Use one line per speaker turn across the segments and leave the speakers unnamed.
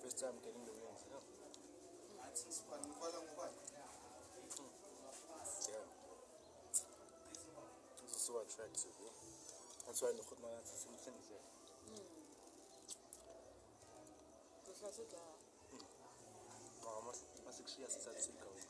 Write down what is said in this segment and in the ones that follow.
First time getting the wings, you know? Yeah. This is so attractive, yeah? That's why I look at my answers and things there. Oh, must actually assess that sick away.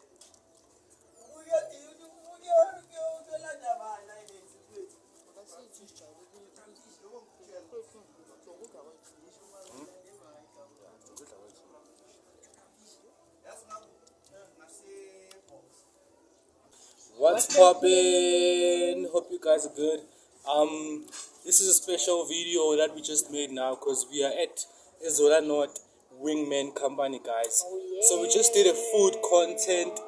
What's poppin'? Hope you guys are good. This is a special video that we just made now because we are at Ezola North Wingman Company, guys.
Oh, yeah.
So we just did a food content.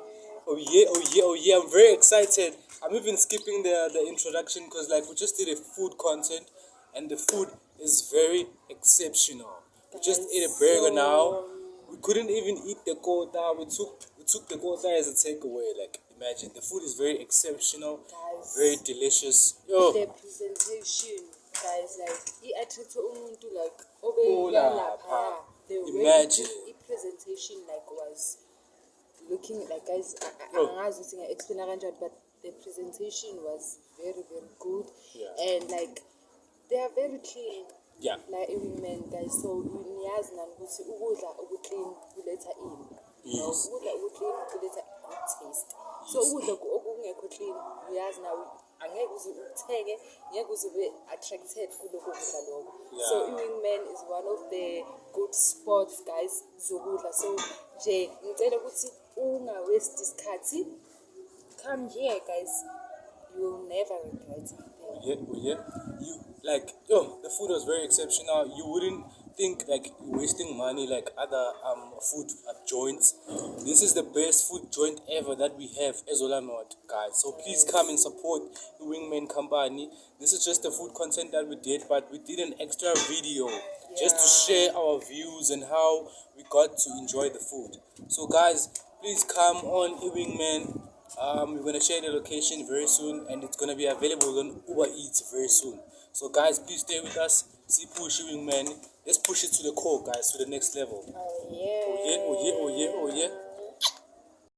Oh yeah, oh yeah, oh yeah! I'm very excited. I'm even skipping the introduction because like we just did a food content, and the food is very exceptional. We just ate a burger now. We couldn't even eat the quota. We took the quota as a takeaway. Like imagine the food is very exceptional,
Guys,
very delicious. Yo,
the presentation, guys, like he attracted umuntu like
lapha.
the
Imagine.
way the presentation like was looking like, guys,
Oh.
angazi ukuthi ngi-explain kanjani, but the presentation was very very good.
Yeah.
And like they are very clean.
Yeah.
Like women, guys, so niyazi nani ukuthi ukudla okuclean kuletha ini.
Yes.
Ukudla okuclean kuletha good taste. So ukudla okungekho clean uyazi nawe angeke uze ukuthenge, ngeke uze ube attracted kuloko kudla lokho.
Yeah.
So Wingman is one of the good spots, guys, zokudla. So nje ngicela ukuthi unga waste isikhathi, come here, guys, you will never regret it.
Yeah, oh yeah. You like the food was very exceptional. You wouldn't think like you're wasting money like other food joints. This is the best food joint ever that we have, Ezola North, guys. So please come and support the Wingman Company. This is just the food content that we did, but we did an extra video just to share our views and how we got to enjoy the food. So guys, please come on Wingman. We're gonna share the location very soon, and it's gonna be available on Uber Eats very soon. So guys, please stay with us. See push Wingman. Let's push it to the core, guys, to the next level.
Oh yeah.
Oh yeah, oh yeah, oh yeah, oh yeah.